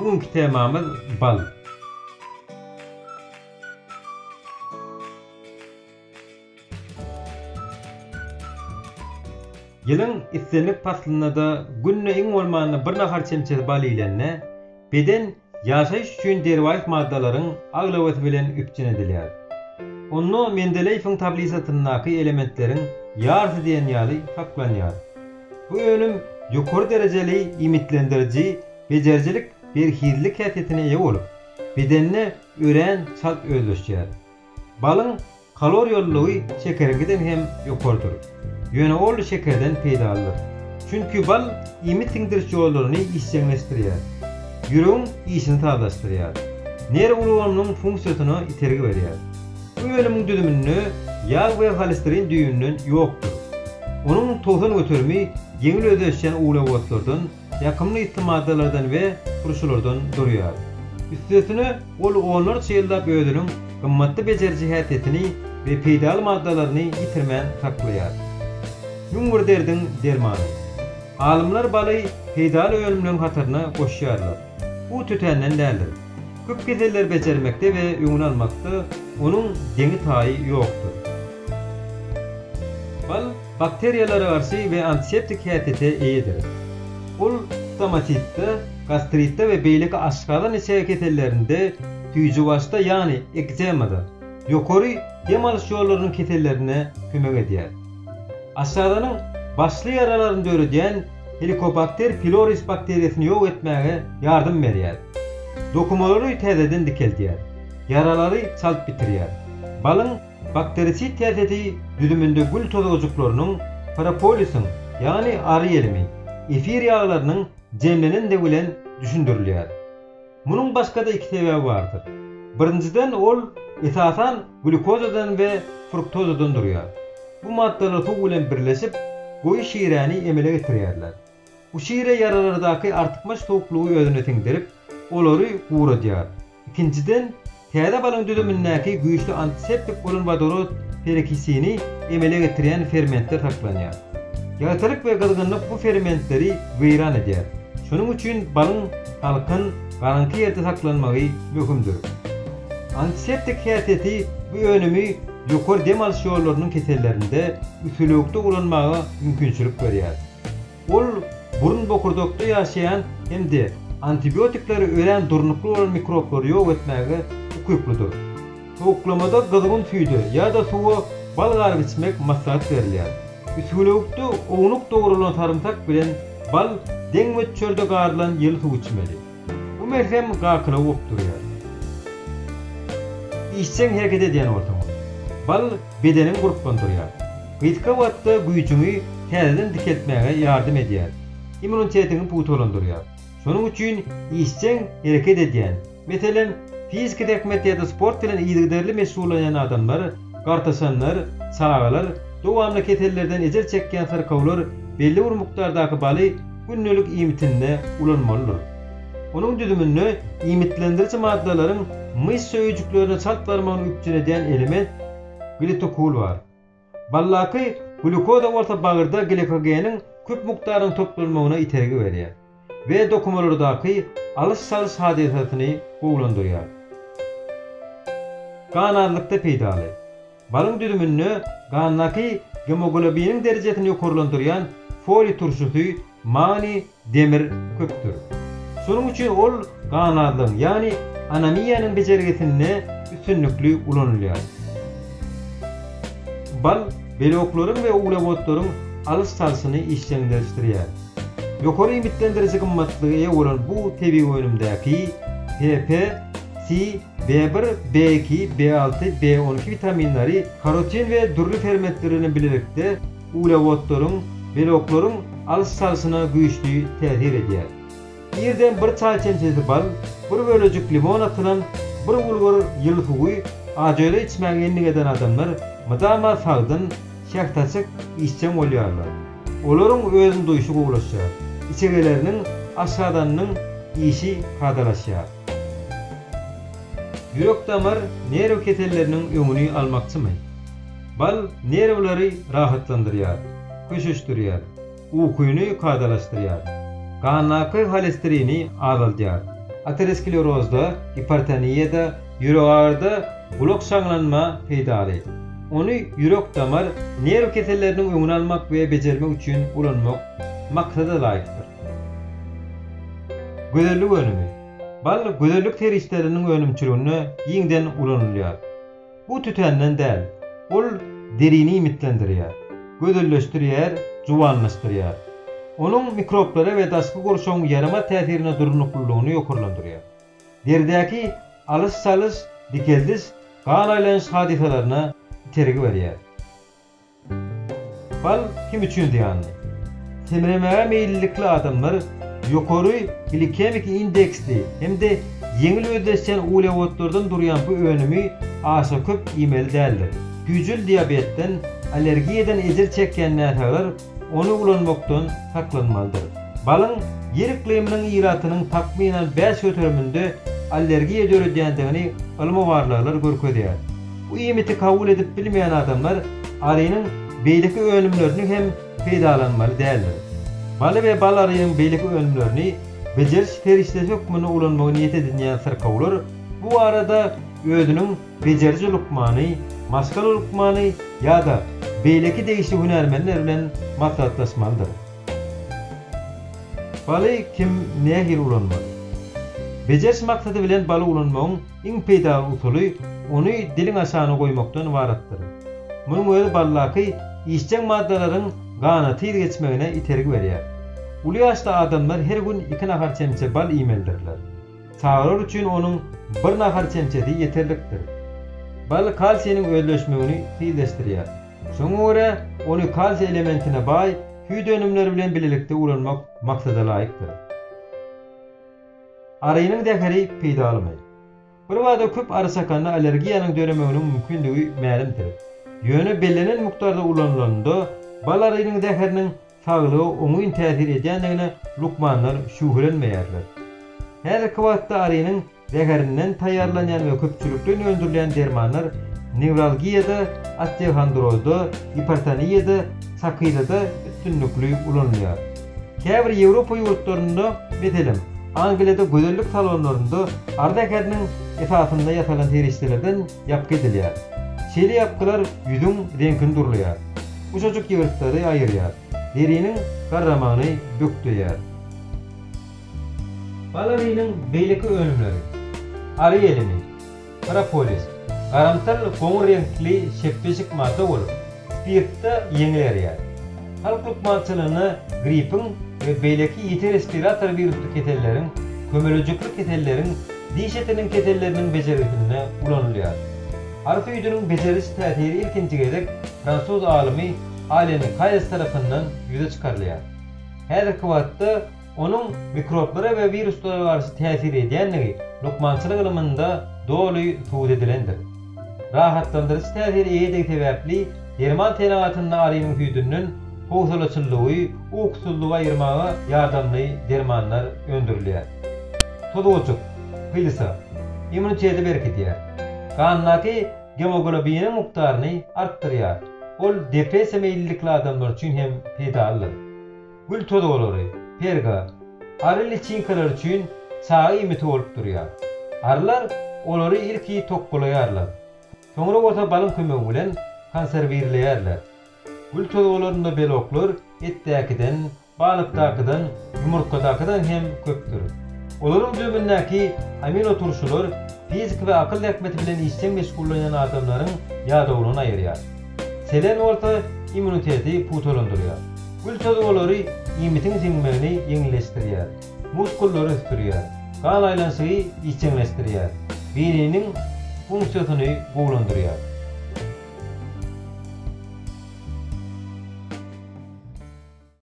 Bugünkü temamız bal. Yılın islenlik faslında da günne iň bolmany bir nahar çemçe bal ilenne beden ýaşaýyş üçin derwayt maddalaryň aglawaty bilen üpjenedilýär. Onu Mendeleýewiň tabliğatyndaky elementleriň ýardy diýen ýaly haklanýar. Bu önüm ýokary derejeli imitlendiriji, bejerjilik bir hirlik häsiýetine ýa bolup, bedenine ören çalt özleşýär. Balyň kalori ýollugy şekergiden hem ýokardyr. Ýöne ol şekerden peýda bolar. Çünki bal imi tiňdiriş ýollaryny işçileşdirýär. Ýüregiň işini tazalaşdyrýar. Nere ulgamynyň funksiýasyny itergi berýär. Bu ölümüň düdümini ýağ we holesterin düýünden ýokdur. Onuň tohun götürmi yeňil ödeşen uglawatlardan, ýakymly ihtimallardan we turşulardan durýar. Üstesine ol onlar çeýildap ödüniň gymmatly bejerji häsiýetini we peýdal maddalaryny ýitirmän saklaýar. Ýumgur derdiň dermany. Alimler baly peýdal ölümlüň hatyryna goşýarlar. Bu tütänden däldir. Köp gezeller bejermekde we öňüni almakda onuň deňi taýy ýokdur. Bal bakteriýalara garşy we antiseptik häsiýete eýdir. Ol stomatitde, gastritde we beýleki aşgadan içe ketellerinde, tüýjü başda ýani ekzemada, ýokary dem alyş ýollarynyň ketellerine kömek edýär. Aşgadanyň başly ýaralaryny döredýän Helicobacter pylori bakteriýasyny ýok etmäge ýardym berýär. Dokumalary täzeden dikeldýär. Yaralary çalt bitirýär. Balyň bakterisit täzeti düdümünde gül tozugyklarynyň propolisyn, ýani ary elimi, efir ýağlarynyň jemlenende bilen düşündirilýär. Munyň başga da iki sebäbi bardyr. Birinciden ol esasan glukozadan we fruktozadan durýar. Bu maddalar tow bilen birleşip goýy şiireni emele getirýärler. Bu şiire yaralardaky artykmaş towuklugy özüne tiňdirip, olary guradýar. İkinciden täze balyň düdümindäki güýçli antiseptik bolan vodorod peroksisini emele getirýän fermentler saklanýar. Ýagtylyk we gızgynlyk bu fermentleri weýran edýär. Şonuň üçin balyň halkyn garanky ýerde saklanmagy möhümdür. Antiseptik häsiýeti bu önümi ýokary dem alyş ýollarynyň kesellerinde üsülükde ulanmagy mümkinçilik berýär. Ol burun bokurdokda ýaşaýan hemde antibiotikleri ören durnuklu olan mikropları ýok etmäge ukupludur. Soğuklamada gızgın tüýdi ýa-da suwa bal garyp içmek maslahat berilýär. Üsülükde oňluk dogrulan sarımsak bilen bal deň we çölde garylan ýyl suw içmeli. Bu merhem gakyna opdurýar. İçseň hereket edýän ortam. Bal bedeniň guruplandyrýar. Gytka wagtda güýçüňi täzeden diketmäge ýardym edýär. İmmunitetiňi putolandyrýar. Şonuň üçin içseň hereket edýän, meselen fizik tekmet ýa-da sport bilen ýygyderli meşgullanýan adamlar, gartaşanlar, çağalar, dowamly ketellerden ejel çekýän sarkawlar belli bir mukdardaky baly günnelik imitinde ulanmalydyr. Onuň düdümini imitlendiriji maddalaryň mys söýüjüklerine çalt barmagyny üpjenedýän element glitokol bar. Ballaky glukoza bolsa bagyrda glikogenin köp mukdaryň toplanmagyna itergi berýär we dokumalardaky alys-salys hadisatyny gowlandyrýar. Ganarlykda peýdaly. Balyň düdümini gannaky hemoglobinin derejesini ýokarlandyrýan foli turşusy mani demir köpdür. Şonuň üçin ol ganarlyň, ýani anemiýanyň bejergesine üstünlükli ulanylýar. Bal beloklaryň we uglawotlaryň alys-salysyny işçileşdirýär. Ýokary imitlendiriji gymmatlygy ýa bolan bu tebi öňümdäki PP, C, B1, B2, B6, B12 vitaminleri karotin we durry fermentlerini bilerekde uglawotlaryň, beloklaryň alys-salysyna güýçli täsir edýär. Birden bir çay çemçesi bal, bir bölejik limon atylan, bir bulgur ýyl suwy ajöle içmäge enlik eden adamlar mydama sagdyn, şähtaçyk içsen bolýarlar. Olaryň özüni duýuşy gowlaşýar. İçegeleriniň aşgadanyň işi kadalaşýar. Ýürek damar nerw ketelleriniň öňüni almakçymy? Bal nerwlary rahatlandyrýar, köşeşdirýär, ukyny kadalaşdyrýar. Gannaky holesterini azaltýar. aterosklerozda, hiperteniyada, yürek ağrıda bulak şaňlanma peýda bolýar. Onu yürek damar nerw keselleriniň öňüni almak we bejermek üçin ulanmak maksada laýykdyr. Gözellik önümi. Bal gözellik terişlerinin önümçülüğüne giňden ulanylýar. Bu tütenden däl. Ol derini imitlendirýär, gözelleşdirýär, juwanlaşdyrýar. Onun mikroplara we daşky gorşoň yarama täsirine durunuklygyny ýokurlandyrýar. Derdäki alys-salys, dikeldiz, gan aýlanyş hadisalaryna itergi berýär. Bal kim üçin diýanly? Semiremege meýillikli adamlar ýokary glikemik indeksli hemde yeňil ödeşen ulewotlardan durýan bu önümi aşa köp imeli däldir. Güjül diabetten, alergiyeden ezer çekýän näsegler onu ulanmakdan saklanmalıdır. Balyň yer ikliminiň iratynyň takminen 5 götürüminde alergiýe döredýändigini ilmowarlar görkezýär. Bu imiti kabul edip bilmeýän adamlar arynyň beýleki ölümlerini hem peýdalanmaly däldir. Baly we bal arynyň beýleki ölümlerini beceriş terişleri hukmuna ulanmagy niýet edilýän sirkawlar bu arada özüniň becerici lukmany, maskaly lukmany ýa-da beýleki degişli hünärmenler bilen maslahatlaşmalydyr. Baly kim nähir ulanmaly? Beceriş maksady bilen baly ulanmagyň iň peýdaly usuly onu diliň aşagyna goýmakdan ibaratdyr. Munyň özü ballaky işçek maddalaryň gana tyr geçmegine itergi berýär. Uly ýaşda adamlar her gün 2 nahar çemçe bal iýmeldirler. Sağlar üçin onuň 1 nahar çemçesi ýeterlikdir. Bal kalsiýanyň özleşmegini tyýleşdirýär. Şoňa görä onu kalsiýa elementine baý hüý dönümleri bilen bilelikde ulanmak maksada laýykdyr. Arynyň däheri peýda bolmaýar. Bir wada köp arysakanda alergiýanyň dönemeginiň mümkindigi mälimdir. Ýöne bellenen mukdarda ulanylanda bal arynyň däheriniň saglygy oňuň täsir edýändigine lukmanlar şuhrenmeýärler. Her wagtda arynyň däherinden taýýarlanýan we köpçülikden öndürilen dermanlar neuralgiyada, osteochondrozda, hiperteniyada, sakyda üstünlükli ulanýar. Käbir Ýewropa ýurtlarynda, meselem, Angliýada gözellik salonlarynda ardakadnyň esasynda ýasalan terişlerden ýapky edilýär. Şeýle ýapkylar ýüzüň reňkini durlaýar. Uçacak ýerleri aýyrýar. Deriniň garramany bökdüýär. Bal arynyň beýleki önümleri. Ary elemi, propolis, garamtal goňy reňkli şepbesik madda bolup, spirtde ýeňilerýär. Halk lukmançylygyny gripin we beýleki ýeti respirator virusly ketelleriň, kömelejikli ketelleriň, diýşetiniň ketelleriniň bejerisine ulanylýar. Arpa ýüdüniň bejeriş täsiri ilkinji gezek Fransuz alimi Alain Kayes tarapyndan ýüze çykarylýar. Häzirki wagtda onuň mikroplara we viruslara garşy täsir edýändigi lukmançylyk ilminde doly tuğut edilendir. Rahatlandyryş täsiri eýdigi sebäpli derman tenagatynda arynyň hüýdünün howsalaçyllygy, uksuzlygy aýyrmaga ýardamly dermanlar öndürilýär. Toduwçuk, pilsa, immuniteti berkitýär. Kandaky hemoglobinin mukdaryny artdyrýar. Ol depressiýa meýillikli adamlar üçin hem peýdalydyr. Gül todugolary, perga, ary liçinkalar üçin sagy imiti bolup durýar. Arlar olary ilki tokkulaýarlar. Soňra bolsa balyň kömegi bilen konserwirleýärler. Gül todugolarynda beloklar etdäkiden, balykdakydan, ýumurtgadakydan hem köpdür. Olaryň düýbündäki amino turşular fizik we akyl häkmeti bilen işçe meşgullanýan adamlaryň ýadawyny aýyrýar. Selen orta immuniteti putolandyrýar. Gül todugolary imitiň siňmegini ýeňilleşdirýär. Muskullary östürýär. Gan aýlanşygy işçiňleşdirýär. Beýniniň funksiýasyny gowlandyrýar.